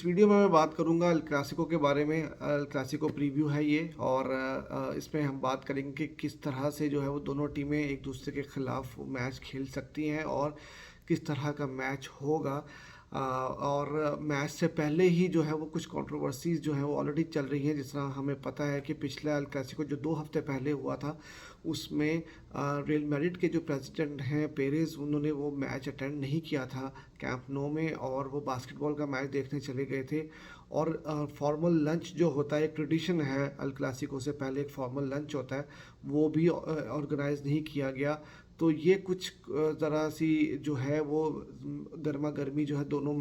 इस वीडियो में मैं बात करूंगा अल क्लासिको के बारे में। अल क्लासिको प्रीव्यू है ये, और इसमें हम बात करेंगे कि किस तरह से जो है वो दोनों टीमें एक दूसरे के खिलाफ मैच खेल सकती हैं और किस तरह का मैच होगा। और मैच से पहले ही जो है वो कुछ कंट्रोवर्सीज जो है वो ऑलरेडी चल रही हैं। जिस तरह हमें पता है कि पिछला अल क्लासिको जो 2 हफ्ते पहले हुआ था उसमें रियल मैड्रिड के जो प्रेसिडेंट हैं पेरेज, उन्होंने वो मैच अटेंड नहीं किया था कैंप नो में, और वो बास्केटबॉल का मैच देखने चले गए थे। और फॉर्मल लंच जो होता है, एक ट्रेडिशन है अल क्लासिको से पहले एक फॉर्मल लंच होता है, वो भी ऑर्गेनाइज नहीं किया गया। तो ये कुछ ज़रा सी जो है वो गर्मा गर्मी जो है दोनों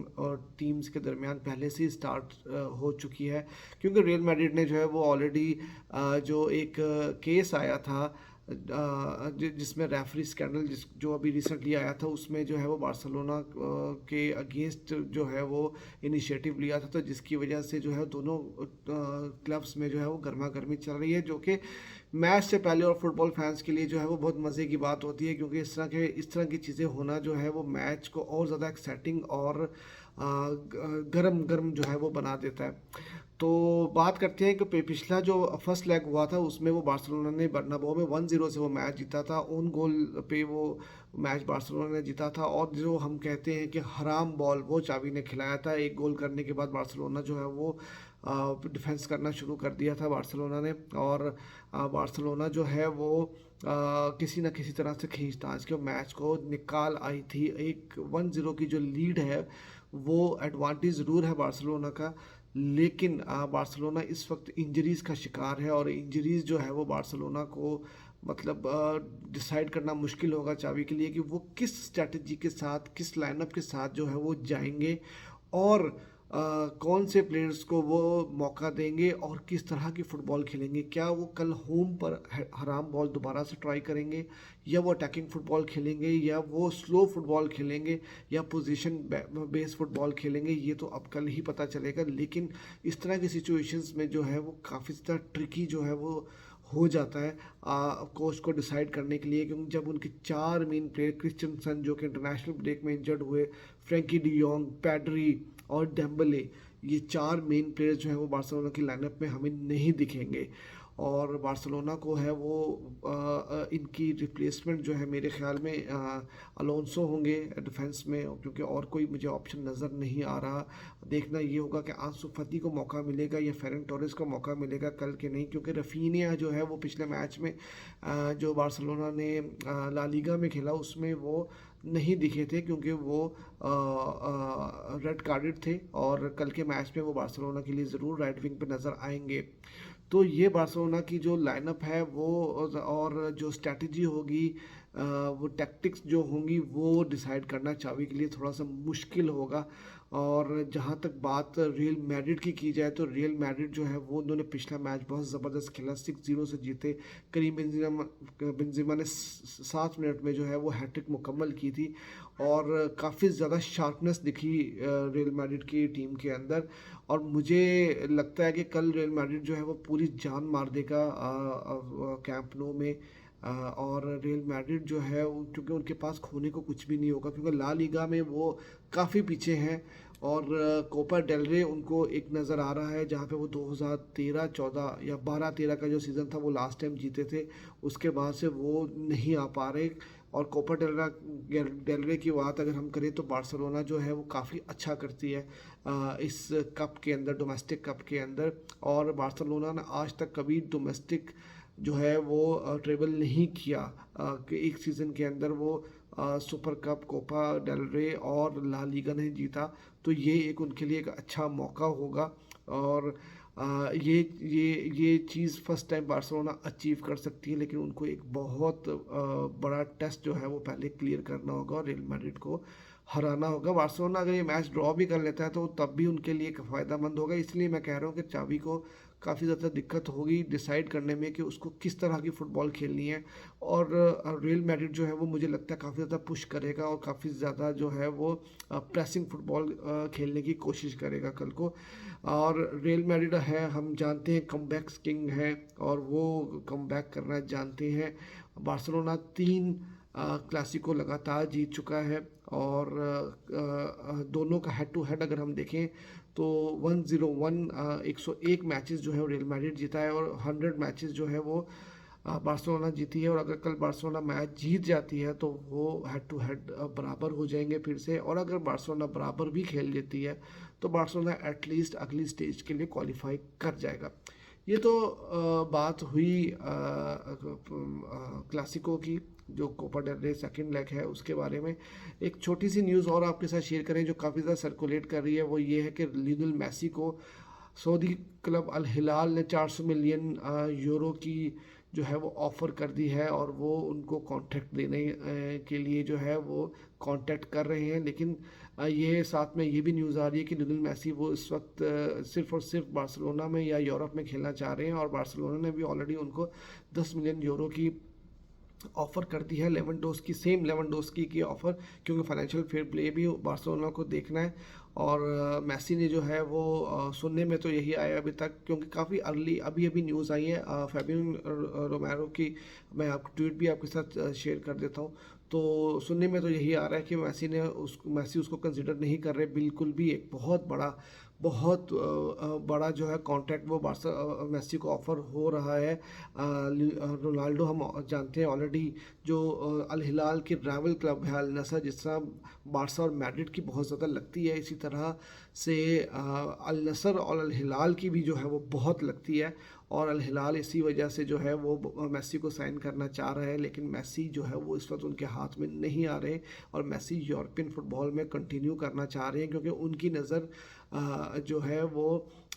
टीम्स के दरमियान पहले से ही स्टार्ट हो चुकी है, क्योंकि रियल मैड्रिड ने जो है वो ऑलरेडी जो एक केस आया था जिसमें रेफरी स्कैंडल जो अभी रिसेंटली आया था, उसमें जो है वो बार्सिलोना के अगेंस्ट जो है वो इनिशिएटिव लिया था, तो जिसकी वजह से जो है दोनों क्लब्स में जो है वो गर्मा गर्मी चल रही है, जो कि मैच से पहले और फुटबॉल फैंस के लिए जो है वो बहुत मज़े की बात होती है, क्योंकि इस तरह की चीज़ें होना जो है वो मैच को और ज़्यादा एक्साइटिंग और गरम गरम जो है वो बना देता है। तो बात करते हैं कि पिछला जो फर्स्ट लेग हुआ था उसमें वो बार्सिलोना ने बर्नाब्यू में 1-0 से वो मैच जीता था। ओन गोल पे वो मैच बार्सिलोना ने जीता था, और जो हम कहते हैं कि हराम बॉल वो चावी ने खिलाया था। एक गोल करने के बाद बार्सिलोना जो है वो डिफेंस करना शुरू कर दिया था बार्सिलोना ने, और बार्सिलोना जो है वो किसी न किसी तरह से खींचतान के मैच को निकाल आई थी। एक 1-0 की जो लीड है वो एडवांटेज ज़रूर है बार्सिलोना का, लेकिन बार्सिलोना इस वक्त इंजरीज़ का शिकार है, और इंजरीज़ जो है वो बार्सिलोना को मतलब डिसाइड करना मुश्किल होगा चाबी के लिए कि वो किस स्ट्रैटेजी के साथ, किस लाइनअप के साथ जो है वो जाएंगे, और कौन से प्लेयर्स को वो मौका देंगे और किस तरह की फ़ुटबॉल खेलेंगे। क्या वो कल होम पर हराम बॉल दोबारा से ट्राई करेंगे, या वो अटैकिंग फ़ुटबॉल खेलेंगे, या वो स्लो फुटबॉल खेलेंगे, या पोजीशन बेस्ड फुटबॉल खेलेंगे, ये तो अब कल ही पता चलेगा। लेकिन इस तरह की सिचुएशंस में जो है वो काफ़ी ज़्यादा ट्रिकी जो है वो हो जाता है कोच को डिसाइड करने के लिए, क्योंकि जब उनके 4 मेन प्लेयर क्रिस्टियनसन जो कि इंटरनेशनल ब्रेक में इंजर्ड हुए, फ्रैंकी डी योंग, पैड्री और डेम्बले, ये 4 मेन प्लेयर्स जो हैं वो बार्सिलोना की लाइनअप में हमें नहीं दिखेंगे। और बार्सिलोना को है वो इनकी रिप्लेसमेंट जो है मेरे ख्याल में अलोंसो होंगे डिफेंस में, क्योंकि और कोई मुझे ऑप्शन नज़र नहीं आ रहा। देखना ये होगा कि आंसू फती को मौका मिलेगा या फेरन टोरेस को मौका मिलेगा कल के नहीं, क्योंकि रफीनिया जो है वो पिछले मैच में जो बार्सिलोना ने ला लीगा में खेला उसमें वो नहीं दिखे थे, क्योंकि वो रेड कार्डेड थे, और कल के मैच में वो बार्सिलोना के लिए ज़रूर राइट विंग पे नज़र आएंगे। तो ये बार्सिलोना की जो लाइनअप है वो और जो स्ट्रैटेजी होगी, वो टैक्टिक्स जो होंगी वो डिसाइड करना चाबी के लिए थोड़ा सा मुश्किल होगा। और जहाँ तक बात रियल मैड्रिड की जाए तो रियल मैड्रिड जो है वो उन्होंने पिछला मैच बहुत ज़बरदस्त खेला, 6-0 से जीते। करीम बेंजेमा ने 7 मिनट में जो है वो हैट्रिक मुकम्मल की थी, और काफ़ी ज़्यादा शार्पनेस दिखी रियल मैड्रिड की टीम के अंदर। और मुझे लगता है कि कल रियल मैड्रिड जो है वो पूरी जान मार देगा कैंप नो में। और रियल मैड्रिड जो है क्योंकि उनके पास खोने को कुछ भी नहीं होगा, क्योंकि ला लीगा में वो काफ़ी पीछे हैं, और कोपा डेल रे उनको एक नज़र आ रहा है जहाँ पे वो 2013-14 या 12-13 का जो सीज़न था वो लास्ट टाइम जीते थे, उसके बाद से वो नहीं आ पा रहे। और कोपा डेल रे की बात अगर हम करें तो बार्सिलोना जो है वो काफ़ी अच्छा करती है इस कप के अंदर, डोमेस्टिक कप के अंदर। और बार्सिलोना ने आज तक कभी डोमेस्टिक जो है वो ट्रेवल नहीं किया कि एक सीज़न के अंदर वो सुपर कप, कोपा डेल रे और ला लीगा नहीं जीता। तो ये एक उनके लिए एक अच्छा मौका होगा, और ये चीज़ फर्स्ट टाइम बार्सिलोना अचीव कर सकती है, लेकिन उनको एक बहुत बड़ा टेस्ट जो है वो पहले क्लियर करना होगा और रियल मैड्रिड को हराना होगा। बार्सिलोना अगर ये मैच ड्रॉ भी कर लेता है तो तब भी उनके लिए एक फ़ायदेमंद होगा। इसलिए मैं कह रहा हूँ कि चाबी को काफ़ी ज़्यादा दिक्कत होगी डिसाइड करने में कि उसको किस तरह की फ़ुटबॉल खेलनी है। और रियल मैड्रिड जो है वो मुझे लगता है काफ़ी ज़्यादा पुश करेगा, और काफ़ी ज़्यादा जो है वो प्रेसिंग फुटबॉल खेलने की कोशिश करेगा कल को। और रियल मैड्रिड है, हम जानते हैं कमबैक्स किंग है, और वो कमबैक करना जानते हैं। बार्सिलोना 3 क्लासिको लगातार जीत चुका है और दोनों का हेड टू हेड अगर हम देखें तो 101 मैचेस जो है वो रियल मैड्रिड जीता है और 100 मैचेस जो है वो बार्सिलोना जीती है। और अगर कल बार्सिलोना मैच जीत जाती है तो वो हेड टू हेड बराबर हो जाएंगे फिर से। और अगर बार्सिलोना बराबर भी खेल लेती है तो बार्सिलोना एटलीस्ट अगली स्टेज के लिए क्वालिफाई कर जाएगा। ये तो बात हुई क्लासिको की, जो कोपा डेल रे सेकंड लेग है उसके बारे में। एक छोटी सी न्यूज़ और आपके साथ शेयर करें जो काफ़ी ज़्यादा सर्कुलेट कर रही है, वो ये है कि लियोनेल मेसी को सऊदी क्लब अल हिलाल ने 400 मिलियन यूरो की जो है वो ऑफ़र कर दी है और वो उनको कॉन्ट्रैक्ट देने के लिए जो है वो कांटेक्ट कर रहे हैं। लेकिन ये साथ में ये भी न्यूज़ आ रही है कि लियोनेल मेसी वो इस वक्त सिर्फ और सिर्फ बार्सिलोना में या यूरोप में खेलना चाह रहे हैं और बार्सिलोना ने भी ऑलरेडी उनको 10 मिलियन यूरो की ऑफ़र कर दी है। लेवेंडोस्की की ऑफ़र, क्योंकि फाइनेंशियल फेयर प्ले भी बार्सिलोना को देखना है। और मेसी ने जो है वो सुनने में तो यही आया अभी तक, क्योंकि काफ़ी अर्ली अभी न्यूज़ आई है फैबियन रोमेरो की। मैं आपको ट्वीट भी आपके साथ शेयर कर देता हूँ। तो सुनने में तो यही आ रहा है कि मेसी उसको कंसिडर नहीं कर रहे बिल्कुल भी। एक बहुत बड़ा जो है कॉन्ट्रैक्ट वो मेसी को ऑफ़र हो रहा है। रोनाल्डो हम जानते हैं ऑलरेडी, जो अल हिलाल की राइवल क्लब है अल नसर, जिस तरह बारसा और मैड्रिड की बहुत ज़्यादा लगती है, इसी तरह से अल नसर और अल हिलाल की भी जो है वो बहुत लगती है। और अल हिलाल इसी वजह से जो है वो मेसी को साइन करना चाह रहा है, लेकिन मेसी जो है वो इस वक्त उनके हाथ में नहीं आ रहे और मेसी यूरोपियन फुटबॉल में कंटिन्यू करना चाह रहे हैं, क्योंकि उनकी नज़र जो है वो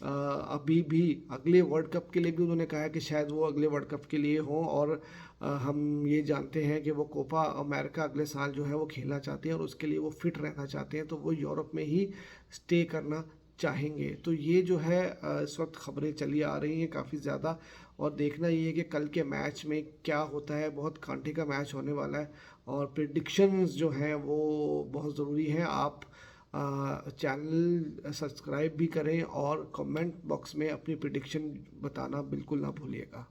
अभी भी अगले वर्ल्ड कप के लिए भी उन्होंने कहा है कि शायद वो अगले वर्ल्ड कप के लिए हों। और हम ये जानते हैं कि वो कोपा अमेरिका अगले साल जो है वो खेलना चाहते हैं और उसके लिए वो फिट रहना चाहते हैं, तो वो यूरोप में ही स्टे करना चाहेंगे। तो ये जो है इस वक्त खबरें चली आ रही हैं काफ़ी ज़्यादा, और देखना ये है कि कल के मैच में क्या होता है। बहुत कांटे का मैच होने वाला है और प्रिडिक्शंस जो हैं वो बहुत ज़रूरी हैं। आप चैनल सब्सक्राइब भी करें और कमेंट बॉक्स में अपनी प्रिडिक्शन बताना बिल्कुल ना भूलिएगा।